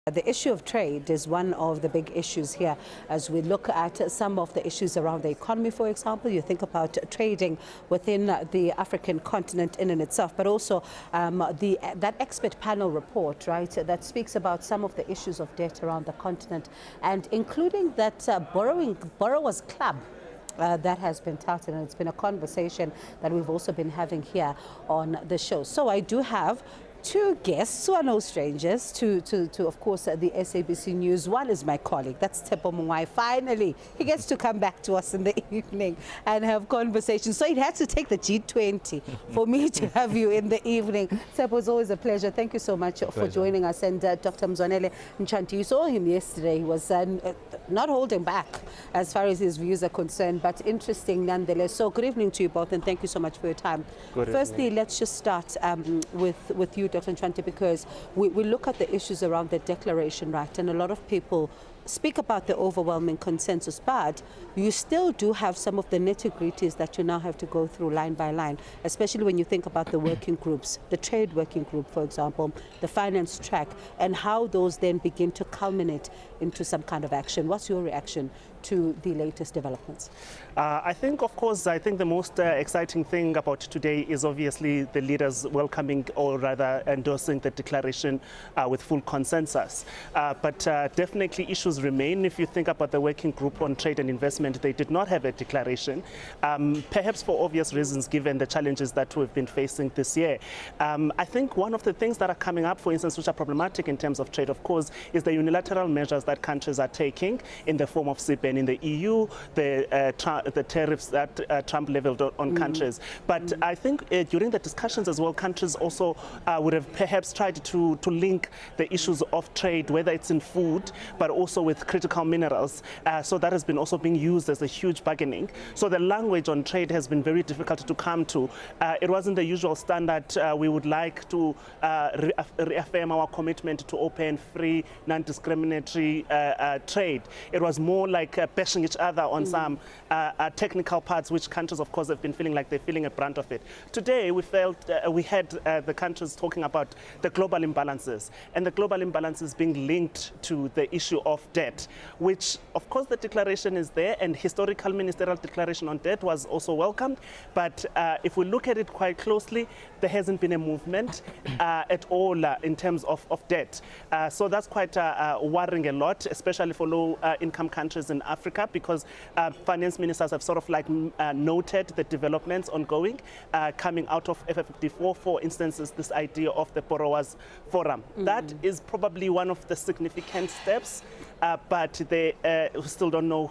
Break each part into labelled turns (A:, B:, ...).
A: The issue of trade is one of the big issues here as we look at some of the issues around the economy, for example. You think about trading within the African continent in and itself, but also that expert panel report, right, that speaks about some of the issues of debt around the continent, and including that borrowers club that has been touted, and it's been a conversation that we've also been having here on the show. So I do have two guests who are no strangers to of course, the SABC News. One is my colleague, that's Tshepo Mongoai. Finally, he gets to come back to us in the evening and have conversations. So it had to take the G20 for me to have you in the evening. Tshepo, it's always a pleasure. Thank you so much for joining us. And Dr. Mzwanele Ntshwanti, you saw him yesterday. He was not holding back as far as his views are concerned, but interesting nonetheless. So good evening to you both, and thank you so much for your time. Firstly, let's just start with you, Dr. Ntshwanti, because we look at the issues around the declaration, right, and a lot of people speak about the overwhelming consensus, but you still do have some of the nitty-gritties that you now have to go through line by line, especially when you think about the working groups, the trade working group, for example, the finance track, and how those then begin to culminate into some kind of action. What's your reaction to the latest developments?
B: I think, of course, the most exciting thing about today is obviously the leaders welcoming, or rather endorsing, the declaration with full consensus. But definitely issues remain. If you think about the working group on trade and investment, they did not have a declaration, perhaps for obvious reasons given the challenges that we've been facing this year. I think one of the things that are coming up, for instance, which are problematic in terms of trade, of course, is the unilateral measures that countries are taking in the form of CBAM in the EU, the tariffs that Trump leveled on countries. But I think during the discussions as well, countries also would have perhaps tried to link the issues of trade, whether it's in food, but also with critical minerals. So that has been also being used as a huge bargaining. So the language on trade has been very difficult to come to. It wasn't the usual standard. We would like to reaffirm our commitment to open, free, non-discriminatory trade. It was more like bashing each other on some technical parts, which countries, of course, have been feeling like they're feeling a brunt of it. Today, we had the countries talking about the global imbalances, and the global imbalances being linked to the issue of debt, which, of course, the declaration is there, and historical ministerial declaration on debt was also welcomed. But if we look at it quite closely, there hasn't been a movement at all in terms of debt. So that's quite worrying a lot, especially for low-income countries in Africa, because finance ministers have sort of like noted the developments ongoing coming out of FF54, for instance, this idea of the Borrowers Forum. That is probably one of the significant steps, but they still don't know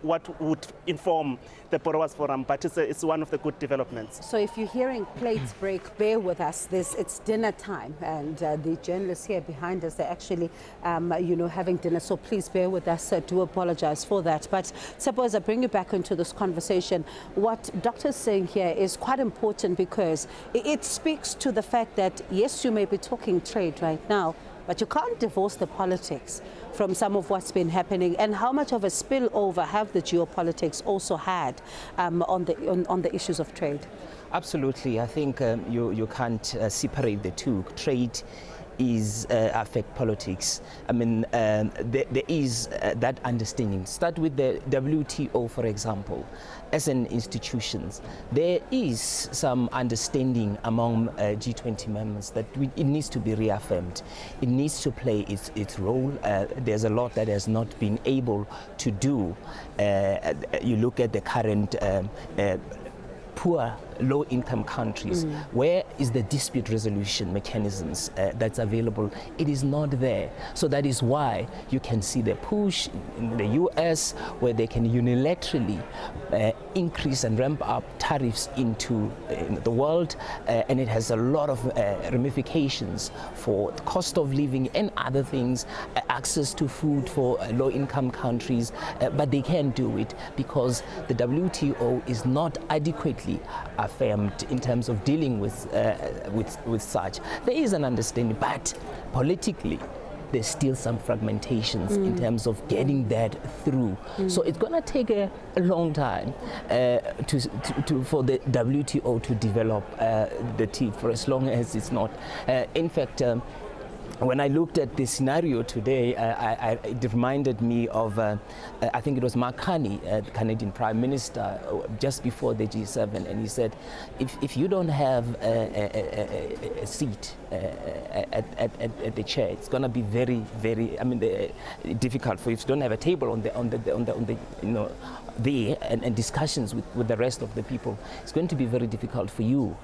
B: what would inform the Borrowers Forum, but it's one of the good developments.
A: So if you're hearing plates break, bear with us. It's dinner time, and the journalists here behind us, they're actually having dinner, so please bear with us. I do apologize for that. But suppose I bring you back into this conversation, what Doctor's saying here is quite important, because it speaks to the fact that, yes, you may be talking trade right now, but you can't divorce the politics from some of what's been happening. And how much of a spillover have the geopolitics also had on the issues of trade?
C: Absolutely. I think you can't separate the two. Trade is affect politics. I mean, there is that understanding. Start with the WTO, for example. As an institution, there is some understanding among G20 members that it needs to be reaffirmed. It needs to play its role. There's a lot that has not been able to do. You look at the current poor, low-income countries. Where is the dispute resolution mechanisms that's available? It is not there. So that is why you can see the push in the US, where they can unilaterally increase and ramp up tariffs into the world, and it has a lot of ramifications for the cost of living and other things, access to food for low-income countries, but they can't do it because the WTO is not adequately affirmed in terms of dealing with such. There is an understanding, but politically, there's still some fragmentations in terms of getting that through. So it's going to take a long time for the WTO to develop the teeth, for as long as it's not. In fact, when I looked at the scenario today, it reminded me of, I think it was Mark Carney, the Canadian Prime Minister, just before the G7, and he said, if you don't have a seat at the chair, it's going to be very, very, difficult for you. If you don't have a table on the there and discussions with the rest of the people, it's going to be very difficult for you,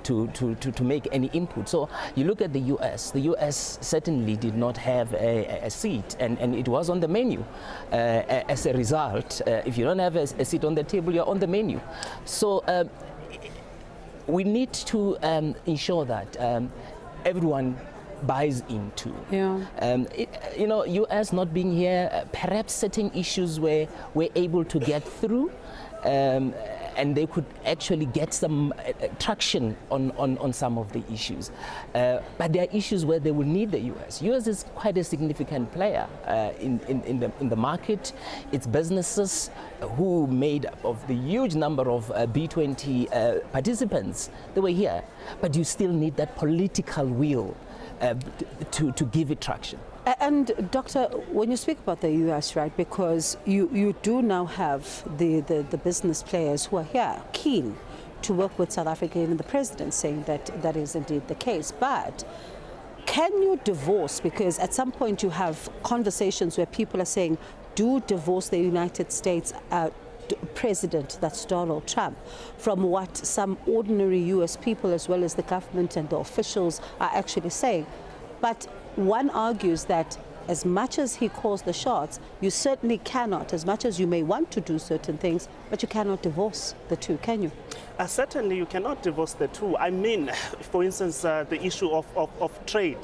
C: to make any input. So you look at the US. The US certainly did not have a seat, and it was on the menu. As a result, if you don't have a seat on the table, you're on the menu. So we need to ensure that everyone buys into. US not being here, perhaps certain issues were able to get through, and they could actually get some traction on some of the issues. But there are issues where they will need the US. US is quite a significant player in the market. It's businesses who made up of the huge number of B20 participants. They were here, but you still need that political will to give it traction.
A: And Doctor, when you speak about the US, right, because you do now have the business players who are here keen to work with South Africa, and the president saying that is indeed the case. But can you divorce, because at some point you have conversations where people are saying, do divorce the United States president, that's Donald Trump, from what some ordinary US people as well as the government and the officials are actually saying. But one argues that as much as he calls the shots, you certainly cannot, as much as you may want to do certain things, but you cannot divorce the two, can you?
B: Certainly you cannot divorce the two. I mean, for instance, the issue of trade.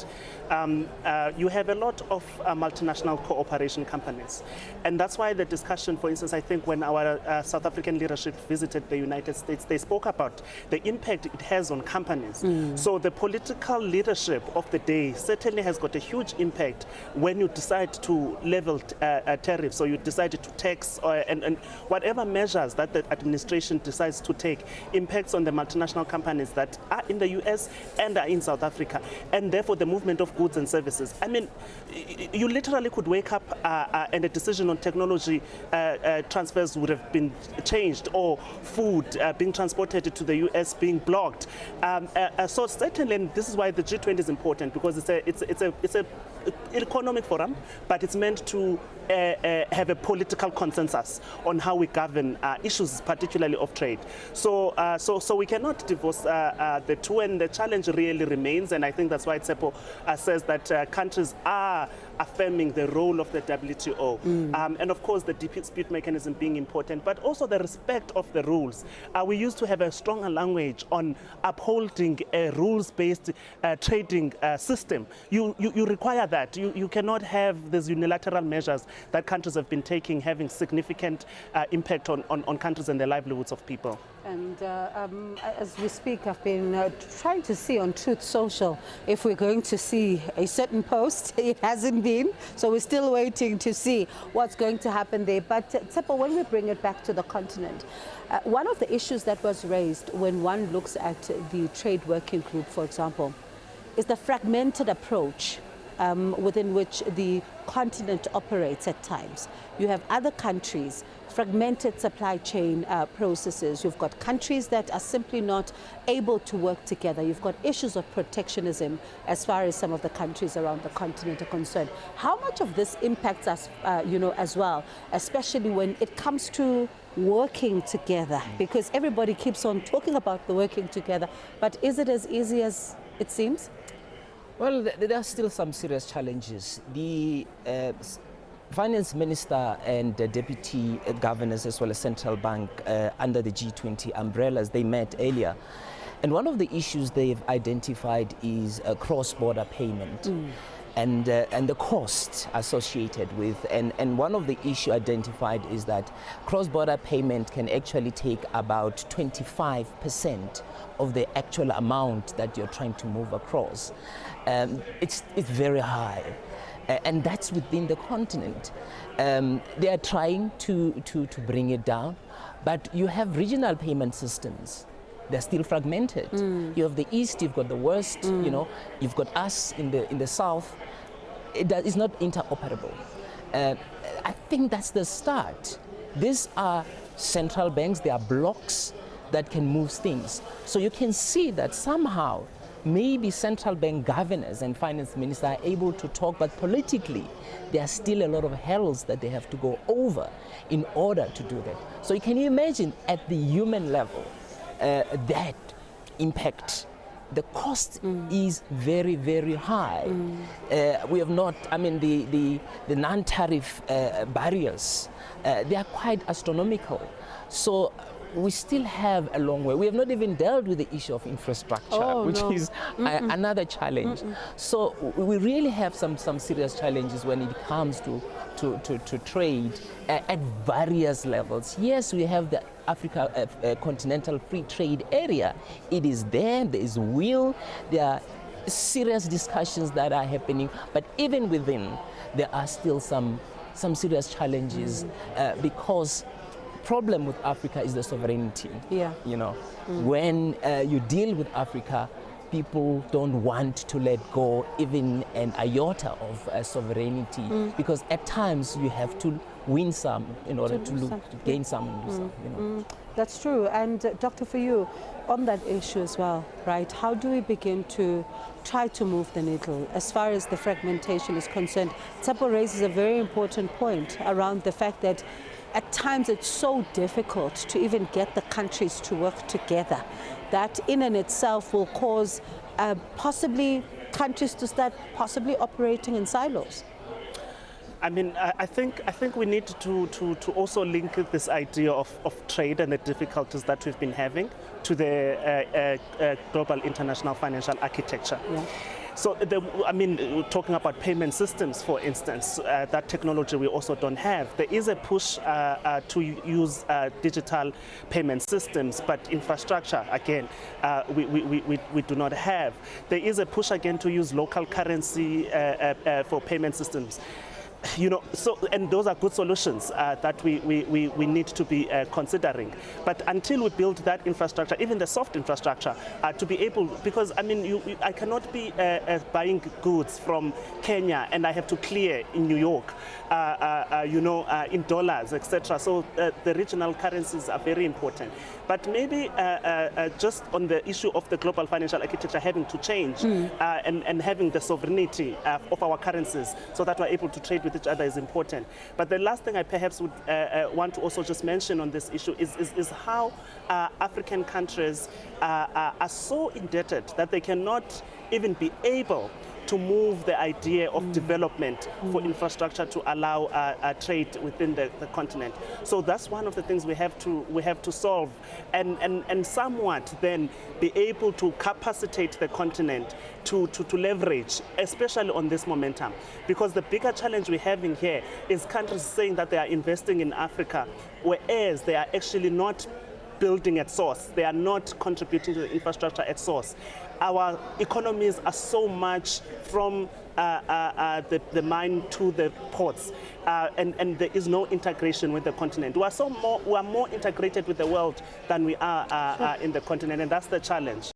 B: You have a lot of multinational cooperation companies. And that's why the discussion, for instance, I think when our South African leadership visited the United States, they spoke about the impact it has on companies. So the political leadership of the day certainly has got a huge impact when you decide to level tariffs, so you decide to tax, and whatever measures that the administration decides to take impacts on the multinational companies that are in the US and are in South Africa. And therefore the movement of goods and services. I mean, you literally could wake up and a decision on technology transfers would have been changed, or food being transported to the US being blocked. So certainly, this is why the G20 is important, because it's a economic forum, but it's meant to have a political consensus on how we govern issues, particularly of trade. So we cannot divorce the two, and the challenge really remains. And I think that's why Tshepo says that countries are affirming the role of the WTO, and of course the dispute mechanism being important, but also the respect of the rules. We used to have a stronger language on upholding a rules-based trading system. You require that. You cannot have these unilateral measures that countries have been taking, having significant impact on countries and the livelihoods of people.
A: And as we speak, I've been trying to see on Truth Social if we're going to see a certain post. It hasn't been, so we're still waiting to see what's going to happen there. But Tshepo, when we bring it back to the continent, one of the issues that was raised when one looks at the trade working group, for example, is the fragmented approach within which the continent operates at times. You have other countries, fragmented supply chain processes. You've got countries that are simply not able to work together. You've got issues of protectionism as far as some of the countries around the continent are concerned. How much of this impacts us, as well, especially when it comes to working together? Because everybody keeps on talking about the working together, but is it as easy as it seems?
C: Well, there are still some serious challenges. The finance minister and the deputy governors, as well as central bank under the G20 umbrellas, they met earlier. And one of the issues they've identified is cross-border payment. And the cost associated with, and one of the issue identified is that cross-border payment can actually take about 25% of the actual amount that you're trying to move across. It's very high, and that's within the continent. They are trying to bring it down, but you have regional payment systems they're still fragmented. You have the East, you've got the West, you know, you've got us in the South. It's not interoperable. I think that's the start. These are central banks, they are blocks that can move things. So you can see that somehow maybe central bank governors and finance ministers are able to talk, but politically there are still a lot of hurdles that they have to go over in order to do that. So you can imagine at the human level that impact. The cost is very, very high. We have not, I mean, the non-tariff barriers, they are quite astronomical. So we still have a long way. We have not even dealt with the issue of infrastructure, which is another challenge. So we really have some serious challenges when it comes to trade at various levels. Yes, we have the Africa Continental Free Trade Area. It is there, there is will, there are serious discussions that are happening, but even within, there are still some serious challenges because problem with Africa is the sovereignty. Yeah. You know, when you deal with Africa, people don't want to let go even an iota of sovereignty because at times you have to win some in order to gain some and lose some. You know.
A: That's true. And Doctor, for you, on that issue as well, right? How do we begin to try to move the needle as far as the fragmentation is concerned? Tshepo raises a very important point around the fact that at times it's so difficult to even get the countries to work together. That in and itself will cause possibly countries to start possibly operating in silos.
B: I mean, I think we need to also link this idea of trade and the difficulties that we've been having to the global international financial architecture. Yeah. So, I mean, talking about payment systems, for instance, that technology we also don't have. There is a push to use digital payment systems, but infrastructure, again, we do not have. There is a push again to use local currency for payment systems. You know, so, and those are good solutions that we need to be considering. But until we build that infrastructure, even the soft infrastructure, to be able, because I mean, I cannot be buying goods from Kenya and I have to clear in New York, you know, in dollars, etc. So the regional currencies are very important. But maybe just on the issue of the global financial architecture having to change and having the sovereignty of our currencies so that we're able to trade with each other is important. But the last thing I perhaps would want to also just mention on this issue is how African countries are so indebted that they cannot even be able to move the idea of development for infrastructure to allow trade within the continent. So that's one of the things we have to solve and somewhat then be able to capacitate the continent to leverage, especially on this momentum. Because the bigger challenge we're having here is countries saying that they are investing in Africa, whereas they are actually not building at source. They are not contributing to the infrastructure at source. Our economies are so much from the mine to the ports, and there is no integration with the continent. We are more integrated with the world than we are in the continent, and that's the challenge.